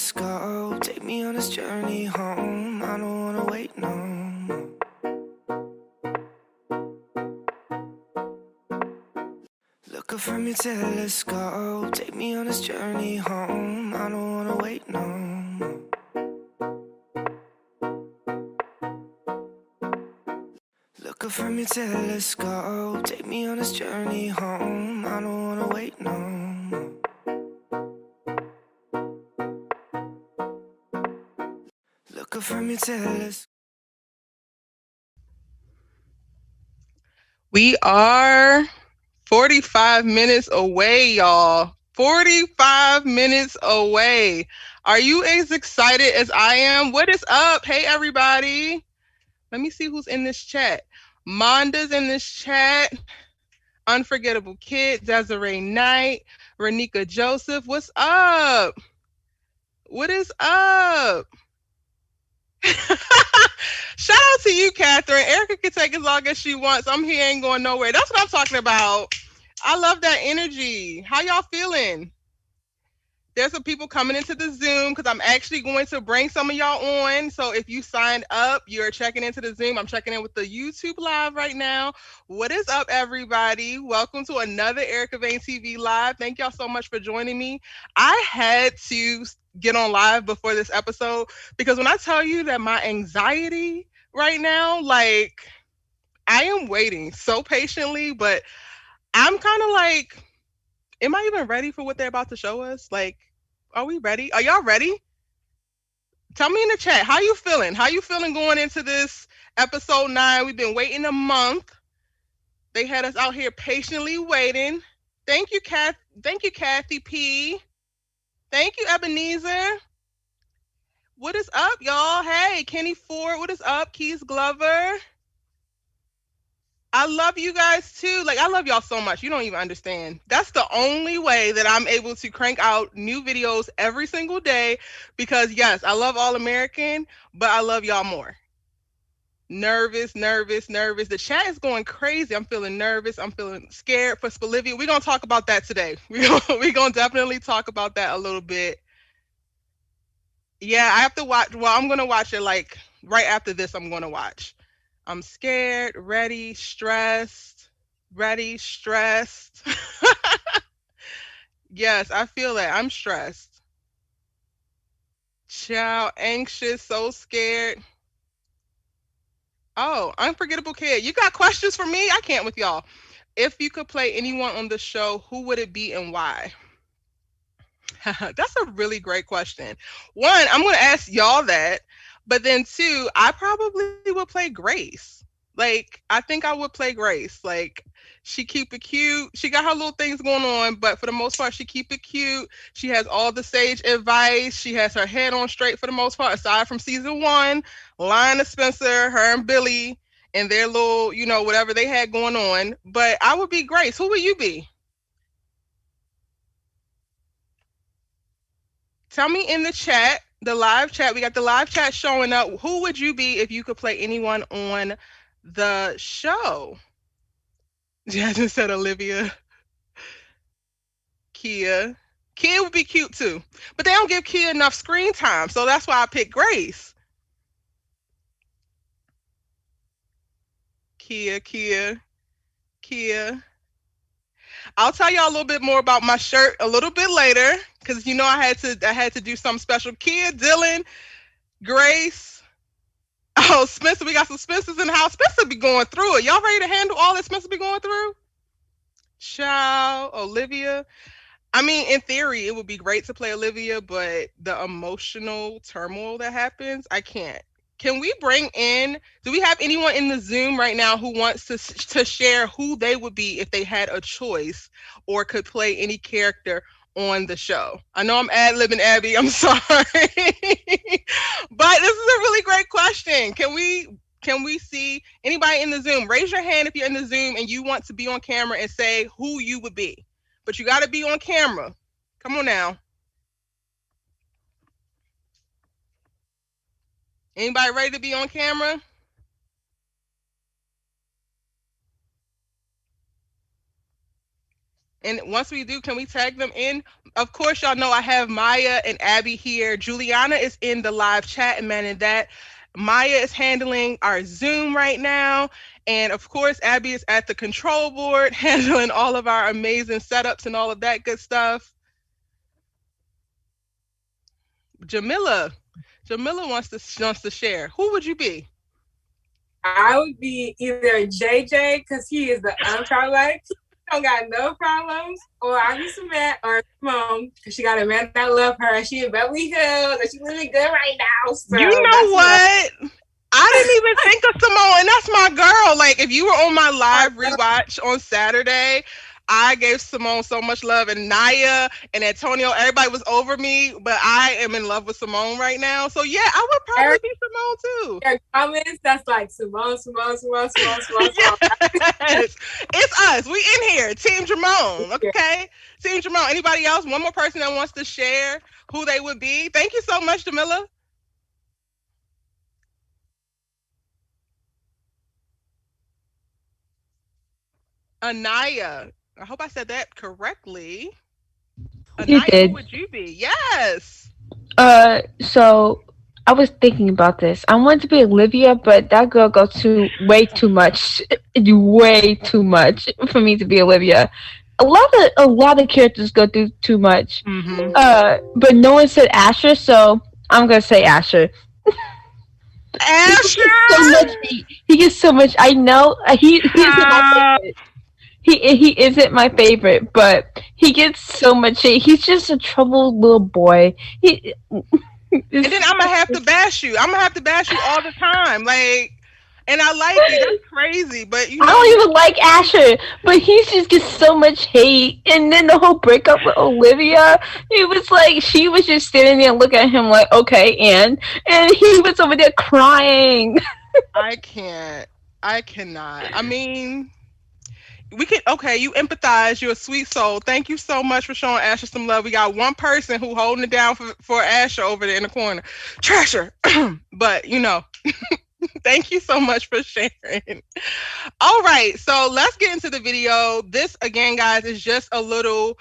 let's go. Take me on this journey home. I don't wanna wait no more. Look up from your telescope. Take me on this journey home. I don't wanna wait no more. Look up from your telescope. Take me on this journey home. I don't wanna wait no more. Look up from your telescope. We are 45 minutes away, y'all. 45 minutes away. Are you as excited as I am? What is up? Hey, everybody. Let me see who's in this chat. Monda's in this chat. Unforgettable Kid, Desiree Knight, Renika Joseph. What's up? What is up? Shout out to you, Catherine. Erica can take as long as she wants. I'm here, ain't going nowhere. That's what I'm talking about. I love that energy. How y'all feeling? There's some people coming into the Zoom because I'm actually going to bring some of y'all on. So if you signed up, you're checking into the Zoom. I'm checking in with the YouTube live right now. What is up, everybody? Welcome to another Erica Vane TV live. Thank y'all so much for joining me. I had to get on live before this episode because when I tell you that my anxiety right now, like, I am waiting so patiently, but I'm kind of like, am I even ready for what they're about to show us? Like, are we ready? Are y'all ready? Tell me in the chat. How you feeling? How you feeling going into this episode 9? We've been waiting a month. They had us out here patiently waiting. Thank you, Kathy P. Thank you, Ebenezer. What is up, y'all? Hey, Kenny Ford. What is up, Keys Glover? I love you guys too. Like, I love y'all so much. You don't even understand. That's the only way that I'm able to crank out new videos every single day because, yes, I love All American, but I love y'all more. Nervous. The chat is going crazy. I'm feeling nervous. I'm feeling scared for Olivia. We're going to talk about that today. We're going to definitely talk about that a little bit. Yeah, I have to watch. Well, I'm going to watch it like right after this. I'm going to watch. I'm scared, ready, stressed. Yes, I feel that. I'm stressed. Child, anxious, so scared. Oh, Unforgettable Kid. You got questions for me? I can't with y'all. If you could play anyone on the show, who would it be and why? That's a really great question. One, I'm going to ask y'all that. But then two, I probably would play Grace. Like, I think I would play Grace. Like, she keep it cute. She got her little things going on, but for the most part, she keep it cute. She has all the sage advice. She has her head on straight for the most part, aside from season 1. Lionel Spencer, her and Billy, and their little, whatever they had going on. But I would be Grace. Who would you be? Tell me in the chat, the live chat. We got the live chat showing up. Who would you be if you could play anyone on the show? Jasmine said Olivia. Kia. Kia would be cute too. But they don't give Kia enough screen time, so that's why I picked Grace. Kia. I'll tell y'all a little bit more about my shirt a little bit later, because I had to do something special. Kia, Dillon, Grace. Oh, Spencer, we got some Spencers in the house. Spencer be going through it. Y'all ready to handle all that Spencer be going through? Ciao, Olivia. I mean, in theory, it would be great to play Olivia, but the emotional turmoil that happens, I can't. Can we do we have anyone in the Zoom right now who wants to share who they would be if they had a choice or could play any character on the show? I know I'm ad-libbing, Abby. I'm sorry. But this is a really great question. Can we see anybody in the Zoom? Raise your hand if you're in the Zoom and you want to be on camera and say who you would be. But you got to be on camera. Come on now. Anybody ready to be on camera? And once we do, can we tag them in? Of course, y'all know I have Maya and Abby here. Juliana is in the live chat and manning that. Maya is handling our Zoom right now. And of course, Abby is at the control board handling all of our amazing setups and all of that good stuff. Jamila. Jamila wants to share. Who would you be? I would be either JJ because he is the unproblematic. He don't got no problems, or I be Samantha or Simone because she got a man that love her. She in Beverly Hills and she living good right now. So you know what? I didn't even think of Simone, and that's my girl. Like, if you were on my live rewatch on Saturday, I gave Simone so much love, and Naya and Antonio, everybody was over me, but I am in love with Simone right now. So yeah, I would probably be Simone too. Your comments, that's like Simone. Yes. It's us. We in here. Team Jamone. Okay. Team Jamone. Anybody else? One more person that wants to share who they would be. Thank you so much, Jamila. Anaya. I hope I said that correctly. You Anaya, did. who would you be? Yes. So I was thinking about this. I wanted to be Olivia, but that girl goes to way too much, way too much for me to be Olivia. A lot of characters go through too much. Mm-hmm. But no one said Asher, so I'm gonna say Asher. Asher. So much. He gets so much. I know he isn't my favorite. He isn't my favorite, but he gets so much hate. He's just a troubled little boy. And then I'm gonna have to bash you. I'm gonna have to bash you all the time. Like, and I like you. That's crazy. But you know, I don't even like Asher, but he just gets so much hate. And then the whole breakup with Olivia, it was like she was just standing there and looking at him like, okay, and he was over there crying. I can't. I cannot. I mean, we can. Okay, you empathize. You're a sweet soul. Thank you so much for showing Asher some love. We got one person who holding it down for Asher over there in the corner. Trasher. But you know. Thank you so much for sharing. All right, so let's get into the video. This, again, guys, is just a little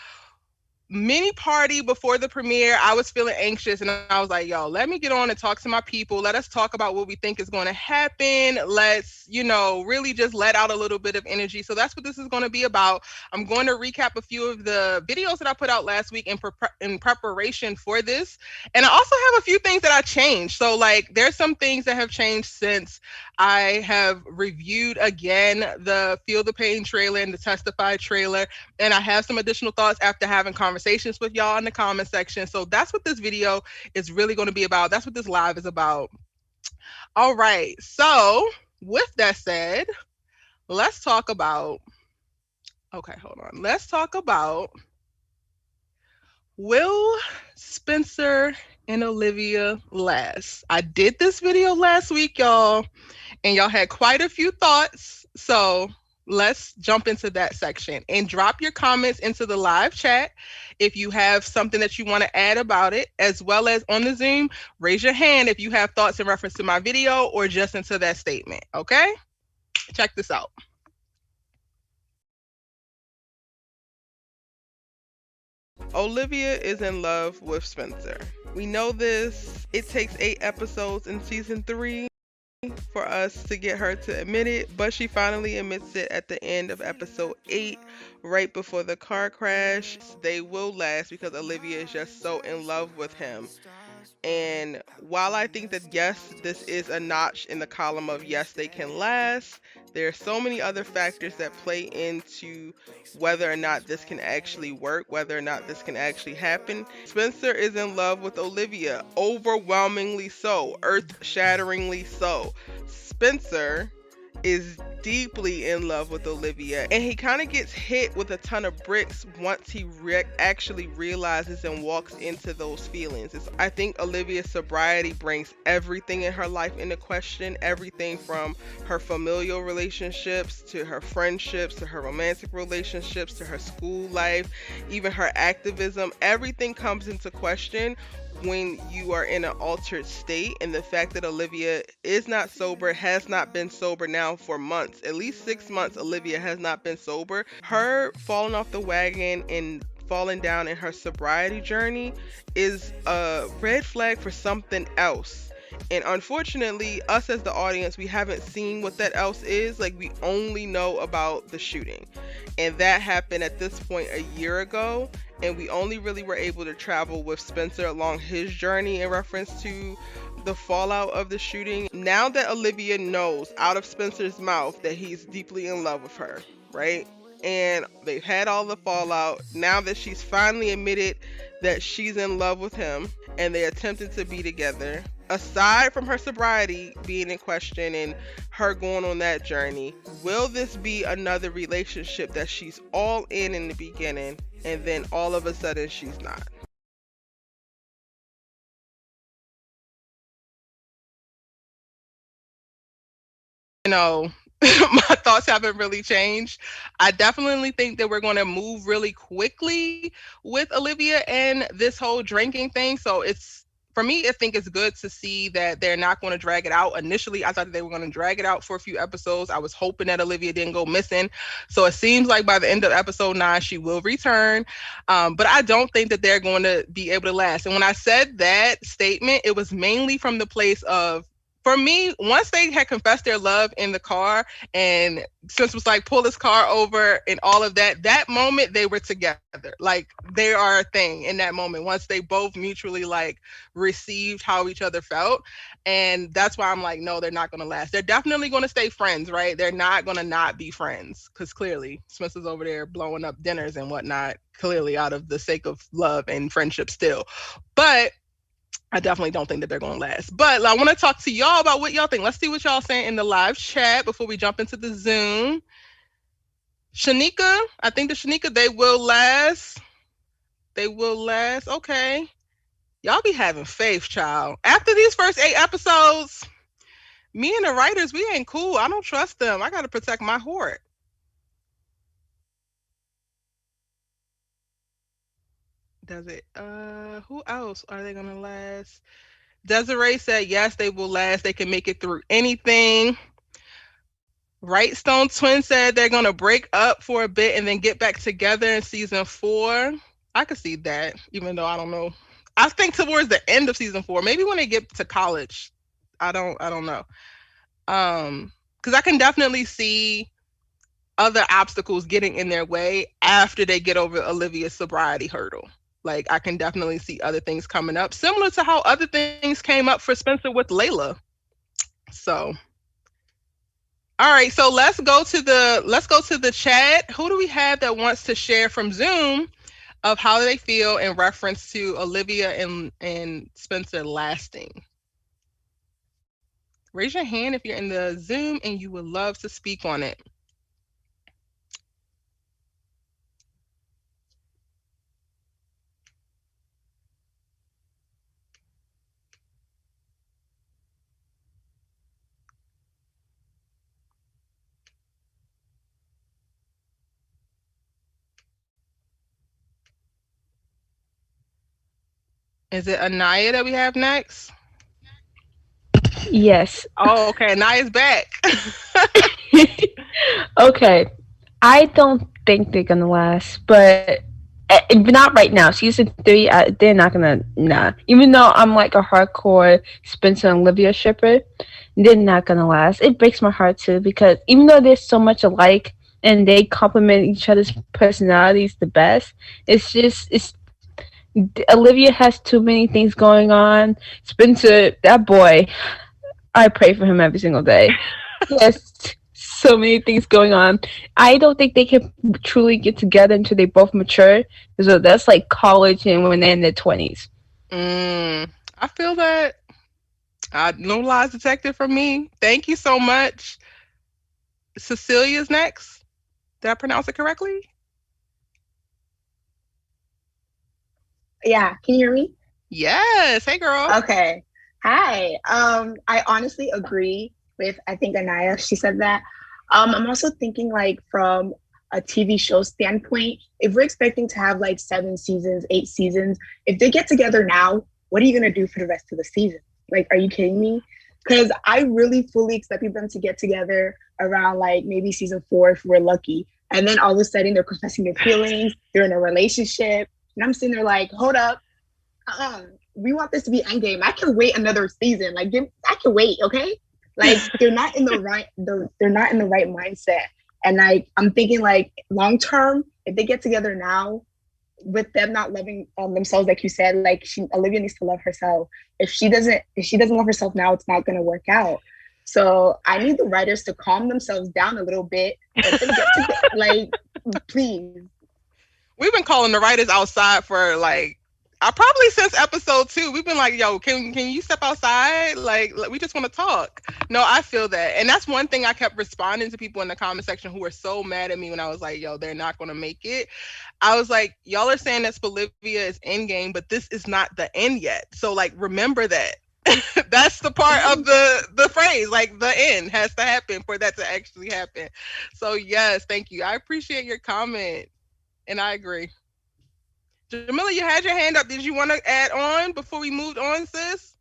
mini party before the premiere. I was feeling anxious and I was like, yo, let me get on and talk to my people. Let us talk about what we think is going to happen. Let's, really just let out a little bit of energy. So that's what this is going to be about. I'm going to recap a few of the videos that I put out last week in preparation for this. And I also have a few things that I changed. So like there's some things that have changed since I have reviewed again the Feel the Pain trailer and the Testify trailer. And I have some additional thoughts after having conversations with y'all in the comment section. So that's what this video is really going to be about. That's what this live is about. All right. So with that said, let's talk about, let's talk about, will Spencer and Olivia last? I did this video last week, y'all, and y'all had quite a few thoughts. So let's jump into that section and drop your comments into the live chat. If you have something that you want to add about it, as well as on the Zoom, raise your hand if you have thoughts in reference to my video or just into that statement. Okay? Check this out. Olivia is in love with Spencer. We know this. It takes 8 episodes in season 3 for us to get her to admit it, but she finally admits it at the end of episode 8, right before the car crash. They will last because Olivia is just so in love with him. And while I think that yes, this is a notch in the column of yes, they can last, there are so many other factors that play into whether or not this can actually work, whether or not this can actually happen. Spencer is in love with Olivia, overwhelmingly so, earth-shatteringly so. Spencer is deeply in love with Olivia, and he kind of gets hit with a ton of bricks once he actually realizes and walks into those feelings. I think Olivia's sobriety brings everything in her life into question, everything from her familial relationships to her friendships to her romantic relationships to her school life, even her activism. Everything comes into question when you are in an altered state, and the fact that Olivia is not sober, has not been sober now for months, at least 6 months. Olivia has not been sober. Her falling off the wagon and falling down in her sobriety journey is a red flag for something else. And unfortunately, us as the audience, we haven't seen what that else is. Like, we only know about the shooting. And that happened at this point a year ago. And we only really were able to travel with Spencer along his journey in reference to the fallout of the shooting. Now that Olivia knows out of Spencer's mouth that he's deeply in love with her, right? And they've had all the fallout. Now that she's finally admitted that she's in love with him and they attempted to be together, aside from her sobriety being in question and her going on that journey, will this be another relationship that she's all in the beginning and then all of a sudden she's not? You know, my thoughts haven't really changed. I definitely think that we're going to move really quickly with Olivia and this whole drinking thing. So it's, for me, I think it's good to see that they're not going to drag it out. Initially, I thought they were going to drag it out for a few episodes. I was hoping that Olivia didn't go missing. So it seems like by the end of episode 9, she will return. But I don't think that they're going to be able to last. And when I said that statement, it was mainly from the place of, for me, once they had confessed their love in the car and Spence was like, pull his car over and all of that, that moment they were together. Like, they are a thing in that moment once they both mutually like received how each other felt. And that's why I'm like, no, they're not going to last. They're definitely going to stay friends, right? They're not going to not be friends, because clearly Spence is over there blowing up dinners and whatnot, clearly out of the sake of love and friendship still. But I definitely don't think that they're going to last. But I want to talk to y'all about what y'all think. Let's see what y'all saying in the live chat before we jump into the Zoom. Shanika, I think the Shanika, they will last. They will last. Okay. Y'all be having faith, child. After these first 8 episodes, me and the writers, we ain't cool. I don't trust them. I got to protect my hoard. Does it? Who else are they gonna last? Desiree said yes, they will last. They can make it through anything. Right Stone Twin said they're gonna break up for a bit and then get back together in season 4. I could see that, even though I don't know. I think towards the end of season 4, maybe when they get to college. I don't know. Because I can definitely see other obstacles getting in their way after they get over Olivia's sobriety hurdle. Like, I can definitely see other things coming up, similar to how other things came up for Spencer with Layla. So, all right. So let's go to the chat. Who do we have that wants to share from Zoom of how they feel in reference to Olivia and Spencer lasting? Raise your hand if you're in the Zoom and you would love to speak on it. Is it Anaya that we have next? Yes. Oh, okay. Anaya's back. Okay. I don't think they're gonna last, but not right now. Season 3, they're not gonna. Nah. Even though I'm like a hardcore Spencer and Olivia shipper, they're not gonna last. It breaks my heart too, because even though they're so much alike and they complement each other's personalities the best, it's Olivia has too many things going on. Spencer, that boy, I pray for him every single day. Yes. So many things going on. I don't think they can truly get together until they both mature. So that's like college and when they're in their 20s. I feel that. No lies detected from me. Thank you so much. Cecilia's next. Did I pronounce it correctly? Yeah. Can you hear me? Yes. Hey, girl. Okay. Hi. I honestly agree with, I think, Anaya. She said that. I'm also thinking, like, from a TV show standpoint, if we're expecting to have like 7 seasons, 8 seasons, if they get together now, what are you going to do for the rest of the season? Like, are you kidding me? Because I really fully expected them to get together around like maybe season 4 if we're lucky. And then all of a sudden they're confessing their feelings, they're in a relationship. And I'm sitting there like, hold up. We want this to be endgame. I can wait another season. Like, I can wait, okay? Like, they're not in the right mindset. And like, I'm thinking like long term, if they get together now, with them not loving themselves, like you said, like Olivia needs to love herself. If she doesn't love herself now, it's not gonna work out. So I need the writers to calm themselves down a little bit. Let them get together, like, please. We've been calling the writers outside for like, probably since episode 2. We've been like, yo, can you step outside? Like, we just want to talk. No, I feel that. And that's one thing I kept responding to people in the comment section who were so mad at me when I was like, yo, they're not going to make it. I was like, y'all are saying that Olivia is endgame, but this is not the end yet. So like, remember that. That's the part of the phrase, like the end has to happen for that to actually happen. So yes, thank you. I appreciate your comment. And I agree. Jamila, you had your hand up. Did you want to add on before we moved on, sis?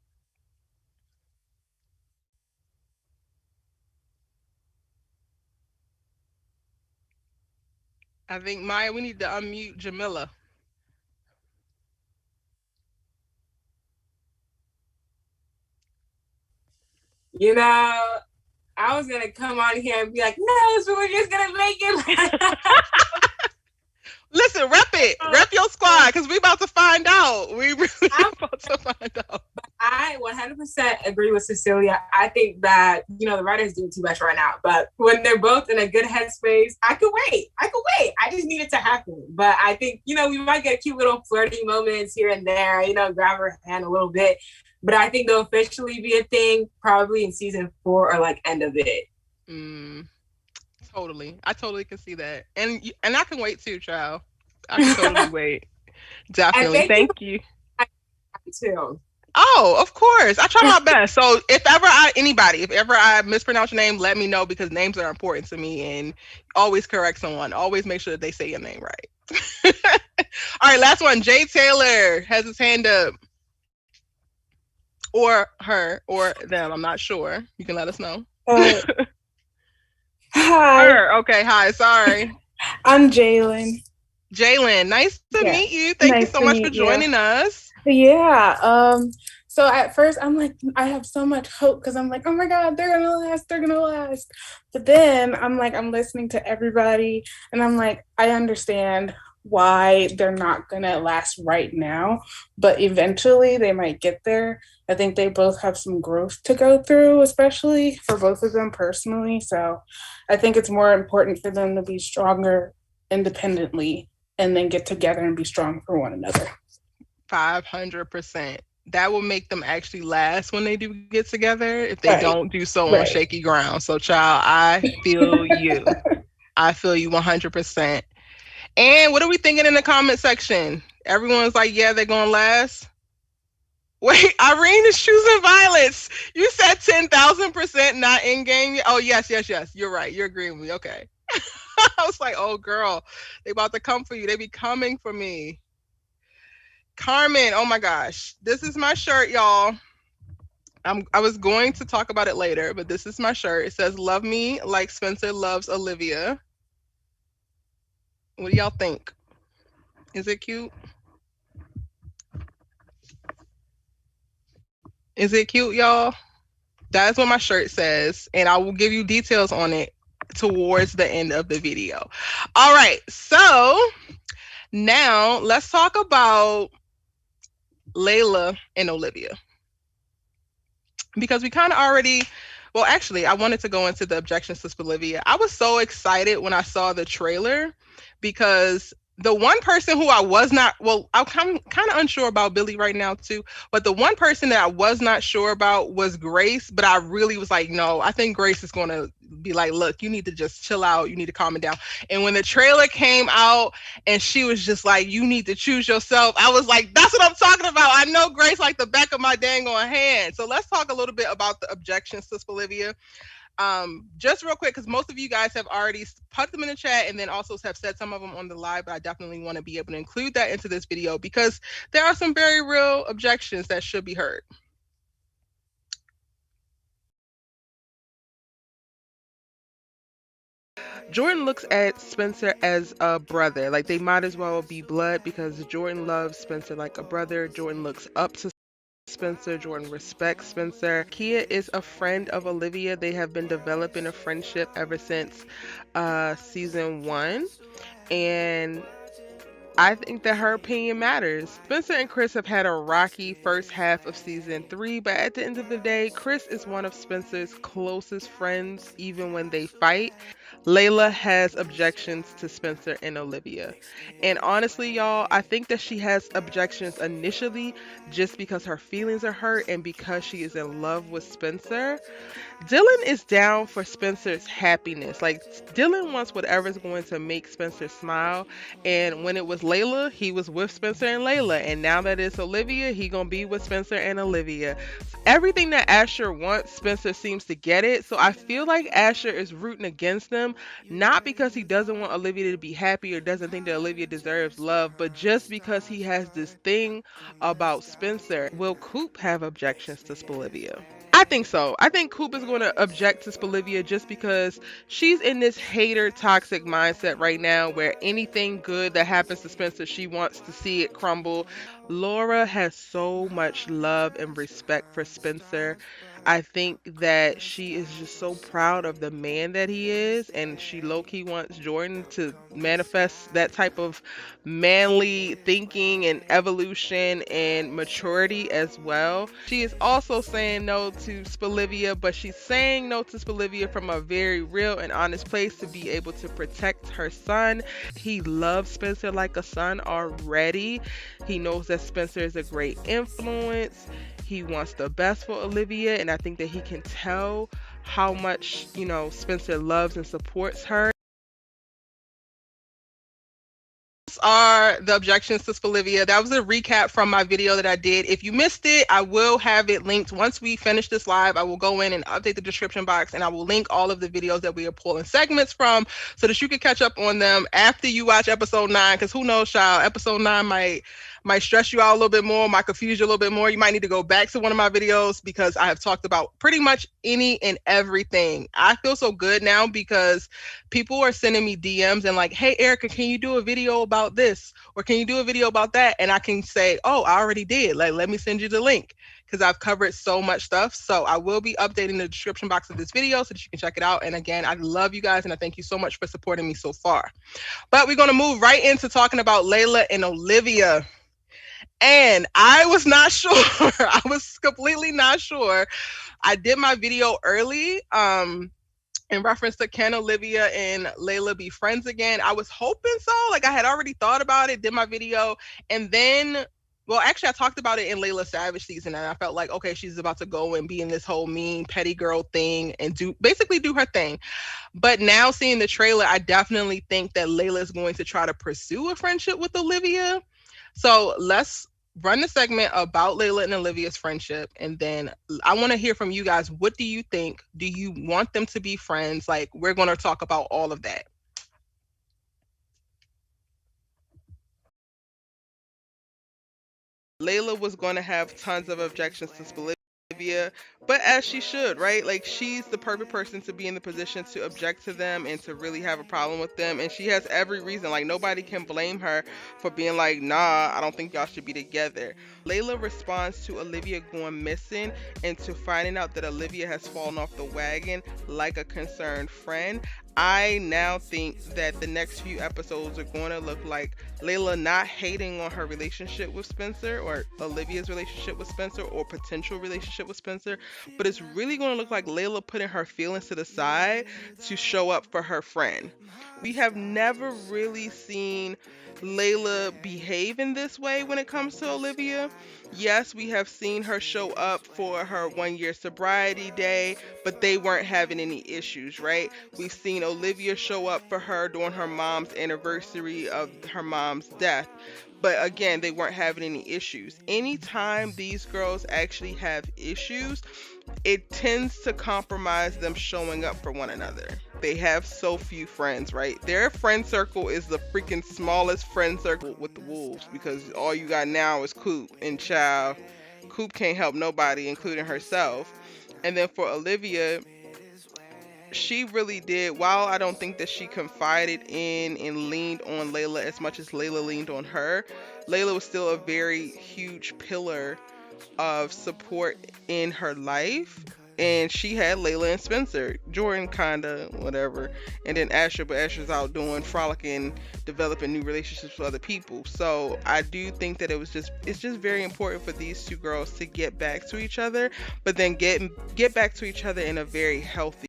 I think, Maya, we need to unmute Jamila. You know, I was going to come on here and be like, no, so we're just going to make it. Listen, rep it. Rep your squad, because we about to find out. We really about to find out. I 100% agree with Cecilia. I think that, you know, the writers do too much right now. But when they're both in a good headspace, I could wait. I just need it to happen. But I think, you know, we might get cute little flirty moments here and there, you know, grab her hand a little bit. But I think they'll officially be a thing probably in season 4 or like end of it. Totally. I totally can see that. And I can wait too, child. I can totally wait. Definitely. Thank you. I too. Oh, of course. I try my best. So if ever I mispronounce your name, let me know, because names are important to me, and always correct someone. Always make sure that they say your name right. All right, last one. Jay Taylor has his hand up. Or her, or them. I'm not sure. You can let us know. Hi. Her. Okay, hi. Sorry. I'm Jalyn. Jalyn, nice to meet you. Thank you so much for joining us. Yeah. So at first I'm like, I have so much hope, because I'm like, oh my God, they're gonna last. But then I'm like, I'm listening to everybody, and I'm like, I understand why they're not gonna last right now, but eventually they might get there. I think they both have some growth to go through, especially for both of them personally. So I think it's more important for them to be stronger independently and then get together and be strong for one another. 500%. That will make them actually last when they do get together, if they don't do so on shaky ground. So, child, I feel you. I feel you 100%. And what are we thinking in the comment section? Everyone's like, yeah, they're going to last. Wait, Irene is choosing violence. You said 10,000% not in game. Oh, yes. You're right. You're agreeing with me. Okay. I was like, oh, girl, they about to come for you. They be coming for me. Carmen, oh my gosh. This is my shirt, y'all. I was going to talk about it later, but this is my shirt. It says, love me like Spencer loves Olivia. What do y'all think? Is it cute? Is it cute, y'all? That's what my shirt says, and I will give you details on it towards the end of the video. All right, so now let's talk about Layla and Olivia, because we kind of already, well, actually, I wanted to go into the objections to Olivia. I was so excited when I saw the trailer, because the one person who I was not, well, I'm kind of unsure about Billy right now too, but the one person that I was not sure about was Grace, but I really was like, no, I think Grace is going to be like, look, you need to just chill out. You need to calm it down. And when the trailer came out and she was just like, you need to choose yourself, I was like, that's what I'm talking about. I know Grace like the back of my dang on hand. So let's talk a little bit about the objections to Olivia. Just real quick, because most of you guys have already put them in the chat and then also have said some of them on the live, but I definitely want to be able to include that into this video because there are some very real objections that should be heard. Jordan looks at Spencer as a brother. Like, they might as well be blood because Jordan loves Spencer like a brother. Jordan looks up to Spencer. Jordan respects Spencer. Kia is a friend of Olivia. They have been developing a friendship ever since season 1. And I think that her opinion matters. Spencer and Chris have had a rocky first half of season 3, but at the end of the day, Chris is one of Spencer's closest friends, even when they fight. Layla has objections to Spencer and Olivia. And honestly, y'all, I think that she has objections initially just because her feelings are hurt and because she is in love with Spencer. Dillon is down for Spencer's happiness. Like, Dillon wants whatever's going to make Spencer smile. And when it was Layla, he was with Spencer and Layla. And now that it's Olivia, he gonna be with Spencer and Olivia. Everything that Asher wants, Spencer seems to get it. So I feel like Asher is rooting against them, not because he doesn't want Olivia to be happy or doesn't think that Olivia deserves love, but just because he has this thing about Spencer. Will Coop have objections to Olivia? I think so. I think Coop is going to object to Olivia just because she's in this hater toxic mindset right now where anything good that happens to Spencer, she wants to see it crumble. Laura has so much love and respect for Spencer. I think that she is just so proud of the man that he is, and she low-key wants Jordan to manifest that type of manly thinking and evolution and maturity as well. She is also saying no to Olivia, but she's saying no to Olivia from a very real and honest place to be able to protect her son. He loves Spencer like a son already. He knows that Spencer is a great influence. He wants the best for Olivia, and I think that he can tell how much, Spencer loves and supports her. Are the objections to Olivia. That was a recap from my video that I did. If you missed it, I will have it linked. Once we finish this live, I will go in and update the description box, and I will link all of the videos that we are pulling segments from so that you can catch up on them after you watch episode 9, because who knows, child, episode 9 might stress you out a little bit more, might confuse you a little bit more. You might need to go back to one of my videos because I have talked about pretty much any and everything. I feel so good now because people are sending me DMs and like, hey, Erica, can you do a video about this? Or can you do a video about that? And I can say, oh, I already did. Like, let me send you the link because I've covered so much stuff. So I will be updating the description box of this video so that you can check it out. And again, I love you guys and I thank you so much for supporting me so far. But we're going to move right into talking about Layla and Olivia. And I was not sure. I was completely not sure. I did my video early in reference to can Olivia and Layla be friends again. I was hoping so. Like, I had already thought about it, did my video. And then, well, actually, I talked about it in Layla Savage season. And I felt like, okay, she's about to go and be in this whole mean petty girl thing and basically do her thing. But now seeing the trailer, I definitely think that Layla is going to try to pursue a friendship with Olivia. So let's run the segment about Layla and Olivia's friendship. And then I want to hear from you guys. What do you think? Do you want them to be friends? Like, we're going to talk about all of that. Layla was going to have tons of objections to Olivia, but as she should, right? Like, she's the perfect person to be in the position to object to them and to really have a problem with them. And she has every reason. Like, nobody can blame her for being like, nah, I don't think y'all should be together. Layla responds to Olivia going missing and to finding out that Olivia has fallen off the wagon like a concerned friend. I now think that the next few episodes are going to look like Layla not hating on her relationship with Spencer or Olivia's relationship with Spencer or potential relationship with Spencer, but it's really going to look like Layla putting her feelings to the side to show up for her friend. We have never really seen Layla behave in this way when it comes to Olivia. Yes, we have seen her show up for her 1-year sobriety day, but they weren't having any issues, right? We've seen Olivia show up for her during her mom's anniversary of her mom's death. But again, they weren't having any issues. Anytime these girls actually have issues, it tends to compromise them showing up for one another. They have so few friends, right? Their friend circle is the freaking smallest friend circle with the Wolves, because all you got now is Coop and Child. Coop can't help nobody, including herself. And then for Olivia, she really did. While I don't think that she confided in and leaned on Layla as much as Layla leaned on her, Layla was still a very huge pillar of support in her life. And she had Layla and Spencer. Jordan kinda whatever. And then Asher, but Asher's out doing frolicking, developing new relationships with other people. So I do think that it's just very important for these two girls to get back to each other, but then get back to each other in a very healthy.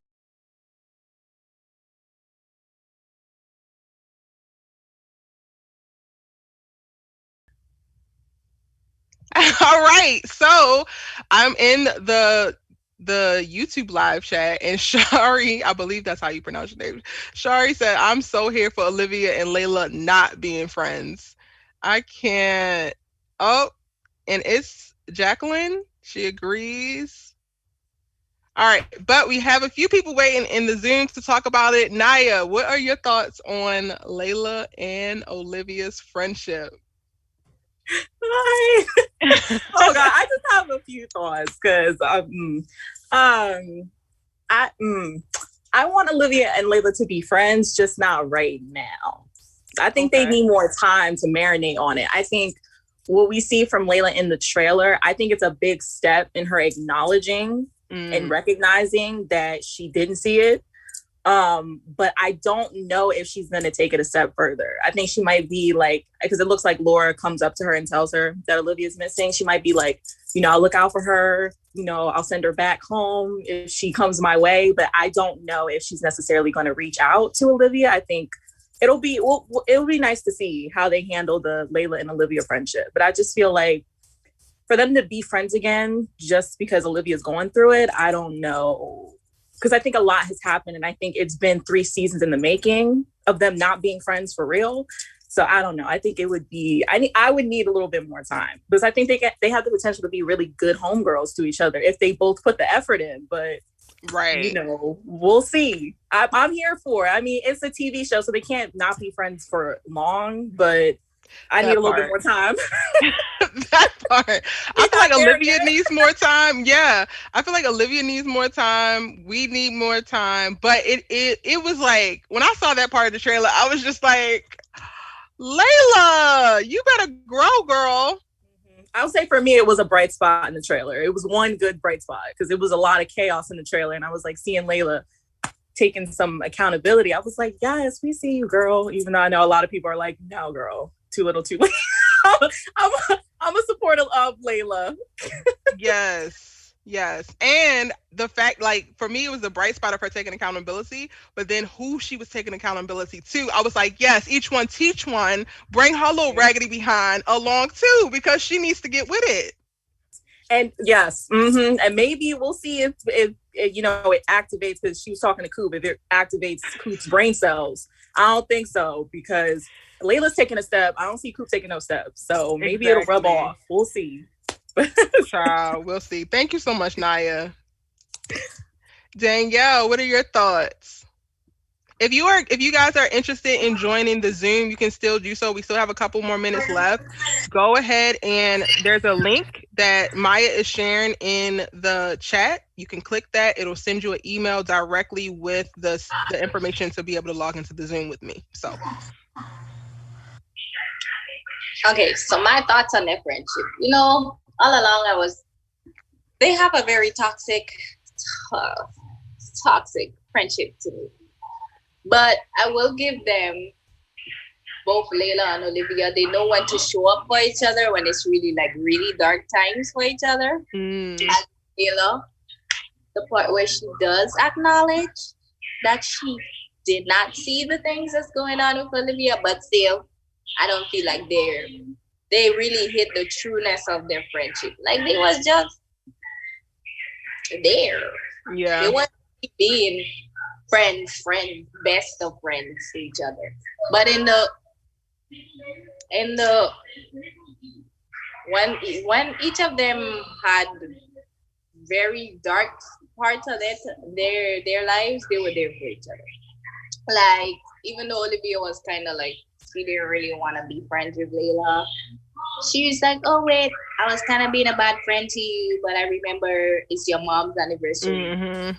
All right, so I'm in the YouTube live chat, and Shari, I believe that's how you pronounce your name. Shari said, "I'm so here for Olivia and Layla not being friends. I can't." Oh, and it's Jacqueline. She agrees. All right, but we have a few people waiting in the Zoom to talk about it. Naya, what are your thoughts on Layla and Olivia's friendship? Hi. Oh God, I just have a few thoughts because I want Olivia and Layla to be friends, just not right now. I think they need more time to marinate on it. I think what we see from Layla in the trailer, I think it's a big step in her acknowledging and recognizing that she didn't see it. But I don't know if she's going to take it a step further. I think she might be like, because it looks like Laura comes up to her and tells her that Olivia's missing. She might be like, I'll look out for her. I'll send her back home if she comes my way. But I don't know if she's necessarily going to reach out to Olivia. I think it'll be nice to see how they handle the Layla and Olivia friendship. But I just feel like for them to be friends again, just because Olivia's going through it, I don't know. Because I think a lot has happened, and I think it's been 3 seasons in the making of them not being friends for real. So I don't know. I think it would be, I would need a little bit more time, because I think they have the potential to be really good homegirls to each other if they both put the effort in. But right, we'll see. I'm here for it. I mean, it's a TV show, so they can't not be friends for long, but I need a little bit more time. That part. I feel like Olivia needs more time. Yeah. I feel like Olivia needs more time. We need more time. But it was like, when I saw that part of the trailer, I was just like, Layla, you better grow, girl. I would say for me, it was a bright spot in the trailer. It was one good bright spot, because it was a lot of chaos in the trailer. And I was like, seeing Layla taking some accountability, I was like, yes, we see you, girl. Even though I know a lot of people are like, no, girl, too little, too late. I'm a supporter of Layla. Yes. And the fact, like, for me, it was the bright spot of her taking accountability, but then who she was taking accountability to, I was like, yes, each one teach one, bring her little raggedy behind along too, because she needs to get with it. And yes, and maybe we'll see if it activates, because she was talking to Coop, if it activates Coop's brain cells. I don't think so, because Layla's taking a step. I don't see Coop taking no steps. So maybe it'll rub off. We'll see. Child, we'll see. Thank you so much, Naya. Danielle, what are your thoughts? If you guys are interested in joining the Zoom, you can still do so. We still have a couple more minutes left. Go ahead, and there's a link that Maya is sharing in the chat. You can click that. It'll send you an email directly with the information to be able to log into the Zoom with me. So. Okay, so my thoughts on their friendship. All along they have a very toxic friendship to me. But I will give them, both Layla and Olivia, they know when to show up for each other when it's really dark times for each other. And Layla, the part where she does acknowledge that she did not see the things that's going on with Olivia, but still, I don't feel like they really hit the trueness of their friendship. Like, they was just there. Yeah. They weren't being friends, best of friends to each other. But in And the when each of them had very dark parts of their lives, they were there for each other. Like, even though Olivia was kind of like, she didn't really want to be friends with Layla. She was like, oh wait, I was kind of being a bad friend to you, but I remember it's your mom's anniversary. Mm-hmm.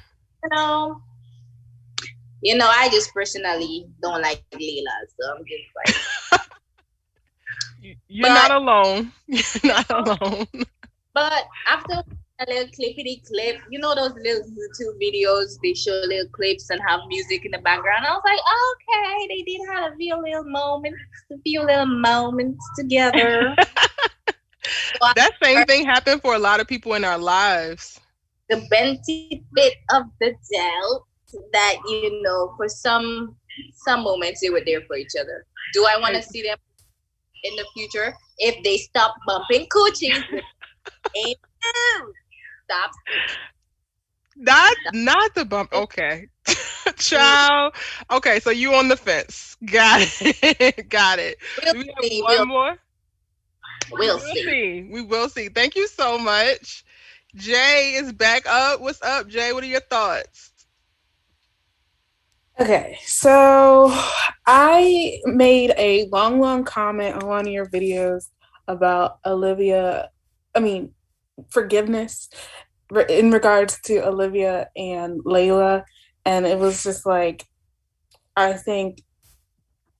I just personally don't like Layla, so I'm just like, You're not alone. You're not alone. But after a little clippity clip, those little YouTube videos, they show little clips and have music in the background. I was like, okay, they did have a few little moments together. So that same thing happened for a lot of people in our lives. The benefit of the doubt that, for some moments they were there for each other. Do I want to see them in the future if they stop bumping coochies? Stop. Not the bump. Okay. Ciao. Okay, so you on the fence. Got it. Do we have one more? We'll see. We will see. Thank you so much. Jay is back up. What's up, Jay? What are your thoughts? Okay, so I made a long comment on one of your videos about forgiveness in regards to Olivia and Layla. And it was just like, I think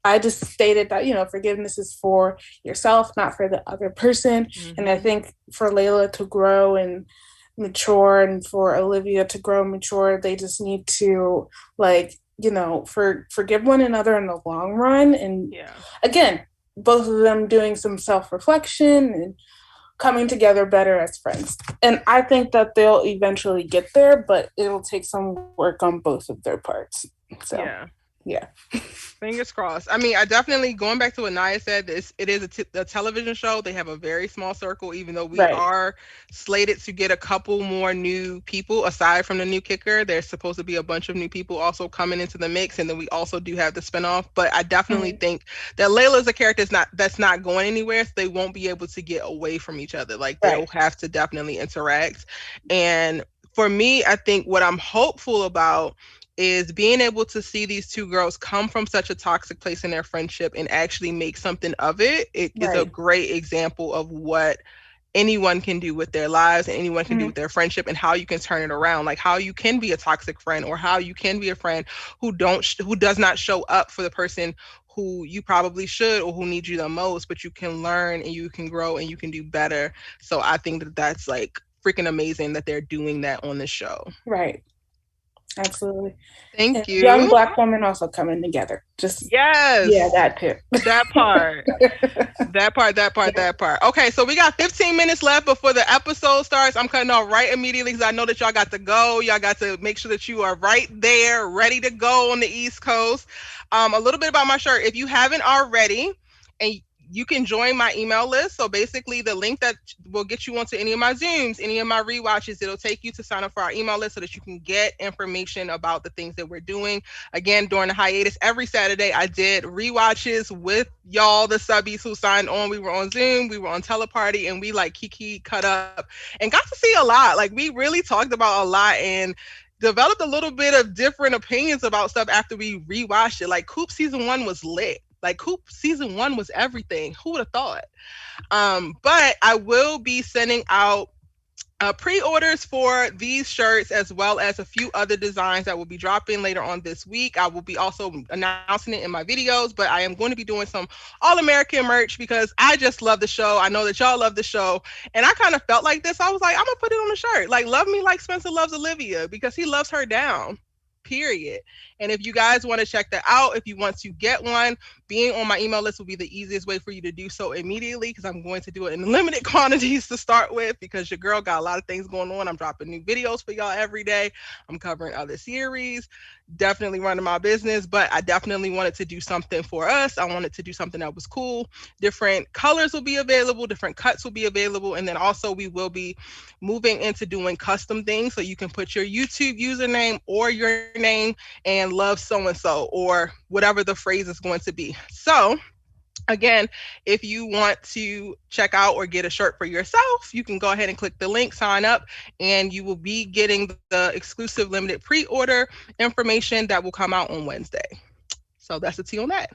I just stated that, forgiveness is for yourself, not for the other person. Mm-hmm. And I think for Layla to grow and mature and for Olivia to grow and mature, they just need to forgive one another in the long run. And again, both of them doing some self-reflection and coming together better as friends. And I think that they'll eventually get there, but it'll take some work on both of their parts. So, yeah. Fingers crossed. I mean, I definitely, going back to what Naya said, it is a television show. They have a very small circle, even though we are slated to get a couple more new people aside from the new kicker. There's supposed to be a bunch of new people also coming into the mix, and then we also do have the spinoff. But I definitely think that Layla is a character that's not going anywhere, so they won't be able to get away from each other. Like, they'll have to definitely interact. And for me, I think what I'm hopeful about is being able to see these two girls come from such a toxic place in their friendship and actually make something of it. It is a great example of what anyone can do with their lives and anyone can do with their friendship, and how you can turn it around, like how you can be a toxic friend, or how you can be a friend who does not show up for the person who you probably should or who needs you the most, but you can learn and you can grow and you can do better. So I think that's like freaking amazing that they're doing that on this show. Right. Absolutely. Thank you. Young Black women also coming together. That too. That part. Okay, so we got 15 minutes left before the episode starts. I'm cutting off right immediately because I know that y'all got to go. Y'all got to make sure that you are right there, ready to go on the East Coast. A little bit about my shirt. If you haven't already, and you can join my email list. So basically the link that will get you onto any of my Zooms, any of my rewatches, it'll take you to sign up for our email list so that you can get information about the things that we're doing. Again, during the hiatus, every Saturday I did rewatches with y'all, the subbies who signed on. We were on Zoom, we were on Teleparty, and we like kiki cut up and got to see a lot. Like, we really talked about a lot and developed a little bit of different opinions about stuff after we rewatched it. Like, Coop season 1 was lit. Like, Coop season 1 was everything. Who would have thought? But I will be sending out pre-orders for these shirts, as well as a few other designs that will be dropping later on this week. I will be also announcing it in my videos, but I am going to be doing some All-American merch because I just love the show. I know that y'all love the show, and I kind of felt like this. I was like, I'm gonna put it on the shirt. Like, love me like Spencer loves Olivia, because he loves her down. Period. And if you guys want to check that out, if you want to get one, being on my email list will be the easiest way for you to do so immediately, because I'm going to do it in limited quantities to start with, because your girl got a lot of things going on. I'm dropping new videos for y'all every day. I'm covering other series, definitely running my business, but I definitely wanted to do something for us. I wanted to do something that was cool. Different colors will be available, different cuts will be available, and then also we will be moving into doing custom things, so you can put your YouTube username or your name and love so-and-so or whatever the phrase is going to be. So Again, if you want to check out or get a shirt for yourself, you can go ahead and click the link, sign up, and you will be getting the exclusive limited pre-order information that will come out on Wednesday. So that's the tea on that.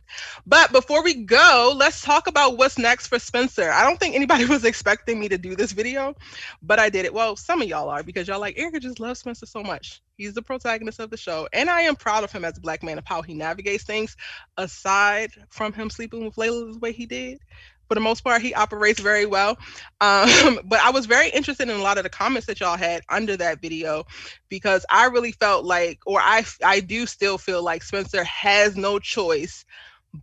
But before we go, let's talk about what's next for Spencer. I don't think anybody was expecting me to do this video, but I did it. Well, some of y'all are, because y'all like, Erica just loves Spencer so much. He's the protagonist of the show. And I am proud of him as a Black man, of how he navigates things, aside from him sleeping with Layla the way he did. For the most part, he operates very well. But I was very interested in a lot of the comments that y'all had under that video, because I really felt like, or I do still feel like Spencer has no choice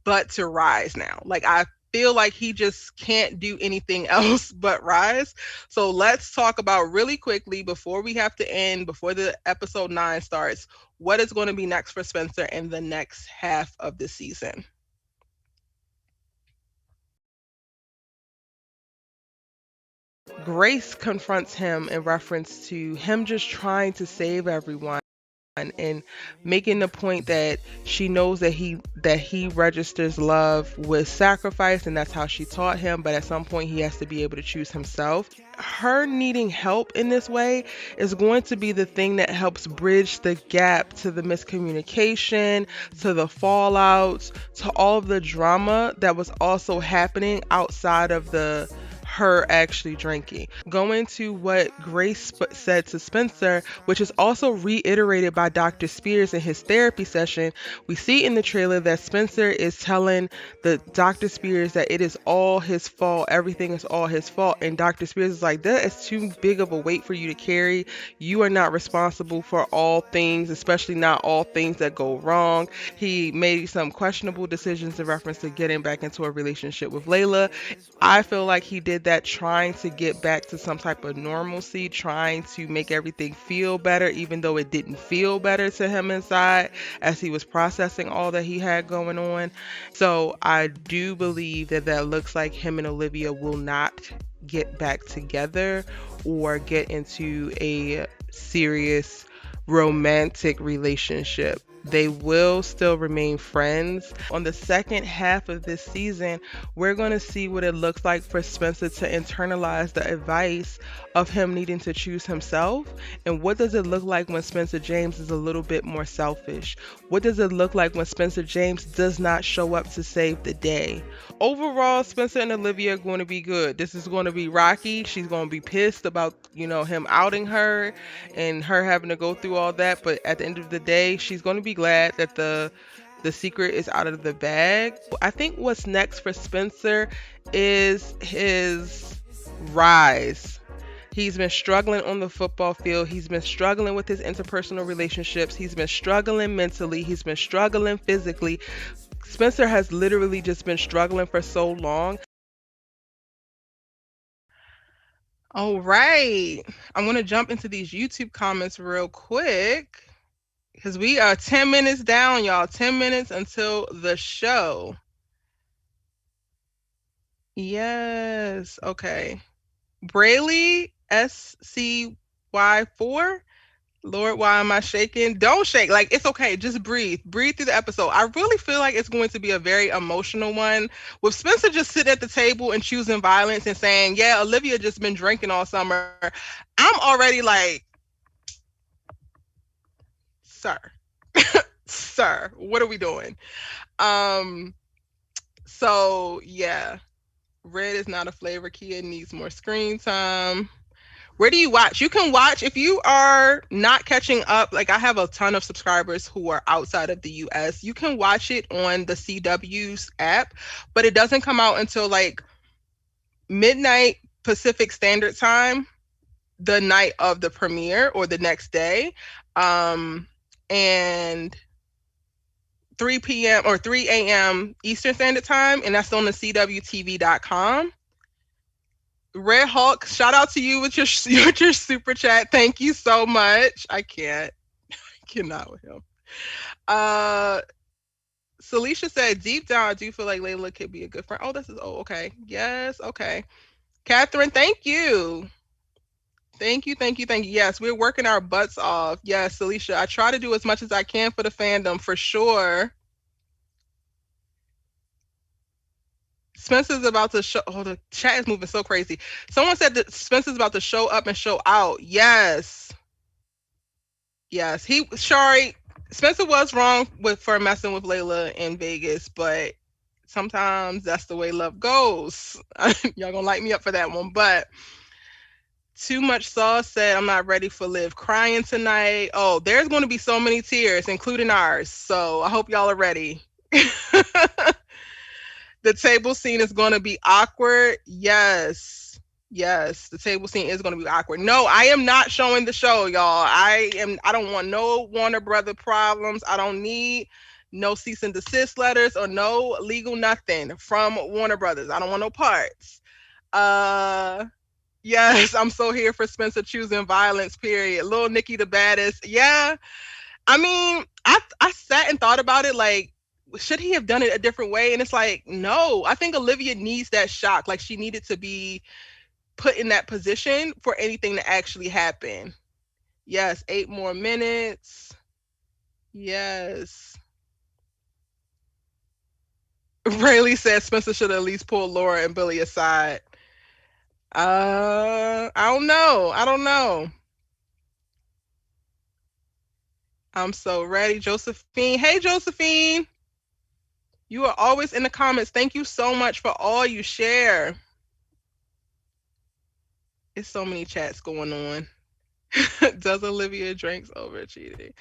but to rise now. Like, I feel like he just can't do anything else but rise. So let's talk about really quickly, before we have to end, before the episode 9 starts, what is going to be next for Spencer in the next half of the season. Grace confronts him in reference to him just trying to save everyone, and making the point that she knows that he registers love with sacrifice, and that's how she taught him, but at some point he has to be able to choose himself. Her needing help in this way is going to be the thing that helps bridge the gap to the miscommunication, to the fallouts, to all of the drama that was also happening outside of her actually drinking. Going to what Grace said to Spencer, which is also reiterated by Dr. Spears in his therapy session. We see in the trailer that Spencer is telling the Dr. Spears that it is all his fault, everything is all his fault, and Dr. Spears is like, that is too big of a weight for you to carry. You are not responsible for all things, especially not all things that go wrong. He made some questionable decisions in reference to getting back into a relationship with Layla. I feel like he did that trying to get back to some type of normalcy, trying to make everything feel better, even though it didn't feel better to him inside as he was processing all that he had going on. So I do believe that looks like him and Olivia will not get back together or get into a serious romantic relationship. They will still remain friends. On the second half of this season, we're going to see what it looks like for Spencer to internalize the advice of him needing to choose himself. And what does it look like when Spencer James is a little bit more selfish? What does it look like when Spencer James does not show up to save the day? Overall, Spencer and Olivia are going to be good. This is going to be rocky. She's going to be pissed about, him outing her and her having to go through all that. But at the end of the day, she's going to be glad that the secret is out of the bag. I think what's next for Spencer is his rise. He's been struggling on the football field. He's been struggling with his interpersonal relationships. He's been struggling mentally. He's been struggling physically. Spencer has literally just been struggling for so long. All right. I'm going to jump into these YouTube comments real quick, because we are 10 minutes down, y'all. 10 minutes until the show. Yes. Okay. Brayley SCY4. Lord, why am I shaking? Don't shake. Like, it's okay. Just breathe. Breathe through the episode. I really feel like it's going to be a very emotional one, with Spencer just sitting at the table and choosing violence and saying, yeah, Olivia just been drinking all summer. I'm already like, sir, sir, what are we doing? So yeah, red is not a flavor. Kia needs more screen time. Where do you watch? You can watch, if you are not catching up, like I have a ton of subscribers who are outside of the US. You can watch it on the CW's app, but it doesn't come out until like midnight Pacific Standard Time, the night of the premiere or the next day. And 3 p.m. or 3 a.m. Eastern Standard Time, and that's on the CWTV.com. Red Hulk, shout out to you with your super chat. Thank you so much. I cannot with him. Celicia said, deep down, I do feel like Layla could be a good friend. Okay. Yes, okay. Catherine, thank you. Thank you. Yes, we're working our butts off. Yes, Celicia, I try to do as much as I can for the fandom, for sure. Spencer's about to show. Oh, the chat is moving so crazy. Someone said that Spencer's about to show up and show out. Yes. Yes. Shari, Spencer was wrong for messing with Layla in Vegas, but sometimes that's the way love goes. Y'all gonna light me up for that one. But Too Much Sauce said, I'm not ready for Liv crying tonight. Oh, there's going to be so many tears, including ours. So I hope y'all are ready. The table scene is going to be awkward. Yes. Yes, the table scene is going to be awkward. No, I am not showing the show, y'all. I don't want no Warner Brother problems. I don't need no cease and desist letters or no legal nothing from Warner Brothers. I don't want no parts. Yes, I'm so here for Spencer choosing violence, period. Little Nikki the baddest. Yeah. I mean, I sat and thought about it, like, should he have done it a different way? And it's like, no, I think Olivia needs that shock. Like, she needed to be put in that position for anything to actually happen. Yes, 8 more minutes. Yes. Rayleigh said Spencer should at least pull Laura and Billy aside. I don't know. I'm so ready. Josephine. Hey, Josephine. You are always in the comments. Thank you so much for all you share. It's so many chats going on. Does Olivia drinks over cheating?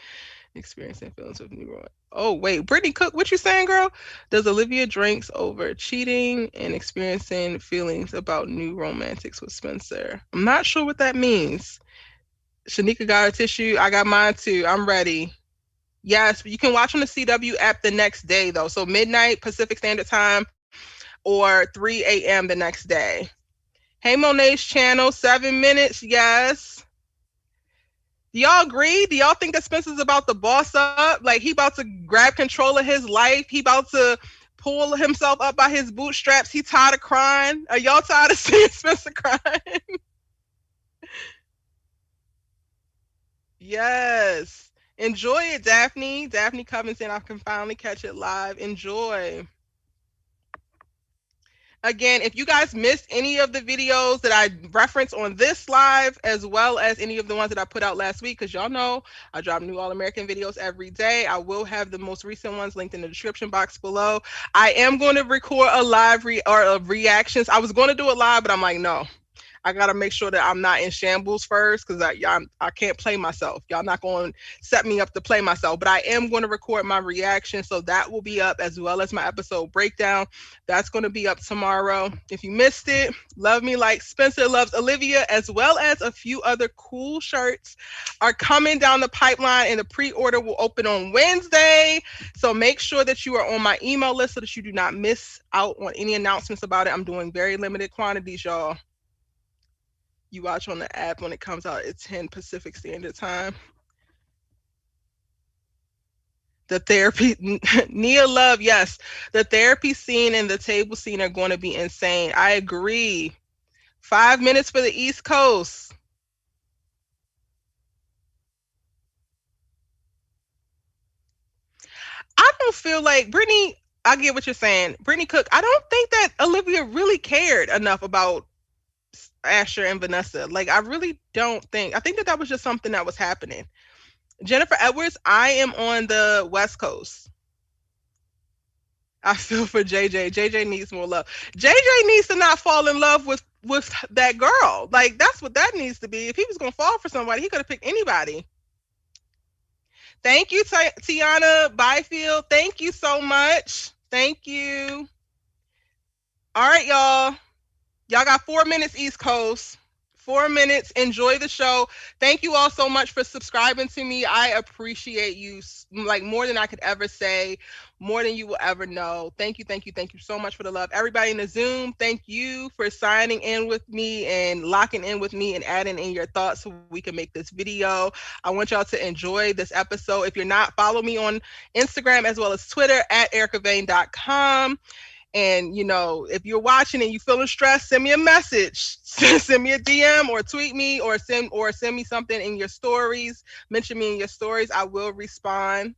Experiencing feelings with new romance. Oh, wait. Brittany Cook, what you saying, girl? Does Olivia drinks over cheating and experiencing feelings about new romantics with Spencer? I'm not sure what that means. Shanika got her tissue. I got mine too. I'm ready. Yes, you can watch on the CW app the next day, though. So midnight Pacific Standard Time or 3 a.m. the next day. Hey, Monet's channel, 7 minutes. Yes. Do y'all agree? Do y'all think that Spencer's about to boss up? Like, he about to grab control of his life? He about to pull himself up by his bootstraps? He tired of crying? Are y'all tired of seeing Spencer crying? Yes. Enjoy it, Daphne. Daphne Covington, I can finally catch it live. Enjoy. Again, if you guys missed any of the videos that I referenced on this live, as well as any of the ones that I put out last week, because y'all know I drop new All-American videos every day, I will have the most recent ones linked in the description box below. I am going to record a live reactions. I was going to do it live, but I'm like, no. I got to make sure that I'm not in shambles first, because I can't play myself. Y'all not going to set me up to play myself, but I am going to record my reaction. So that will be up, as well as my episode breakdown. That's going to be up tomorrow. If you missed it, Love Me Like Spencer Loves Olivia, as well as a few other cool shirts are coming down the pipeline, and the pre-order will open on Wednesday. So make sure that you are on my email list so that you do not miss out on any announcements about it. I'm doing very limited quantities, y'all. You watch on the app when it comes out at 10 Pacific Standard Time. The therapy, Nia Love, yes. The therapy scene and the table scene are going to be insane. I agree. 5 minutes for the East Coast. I don't feel like Brittany, I get what you're saying. Brittany Cook, I don't think that Olivia really cared enough about Asher and Vanessa. Like, I really don't think. I think that was just something that was happening. Jennifer Edwards, I am on the West Coast. I feel for JJ. JJ needs more love. JJ needs to not fall in love with that girl. Like, that's what that needs to be. If he was going to fall for somebody, he could have picked anybody. Thank you, Tiana Byfield. Thank you so much. Thank you. All right, y'all. Y'all got 4 minutes, East Coast. 4 minutes. Enjoy the show. Thank you all so much for subscribing to me. I appreciate you, like, more than I could ever say, more than you will ever know. Thank you, thank you, thank you so much for the love. Everybody in the Zoom, thank you for signing in with me and locking in with me and adding in your thoughts so we can make this video. I want y'all to enjoy this episode. If you're not, follow me on Instagram as well as Twitter at ericavane.com. And, you know, if you're watching and you feeling stressed, send me a message. Send me a DM or tweet me or send me something in your stories. Mention me in your stories. I will respond.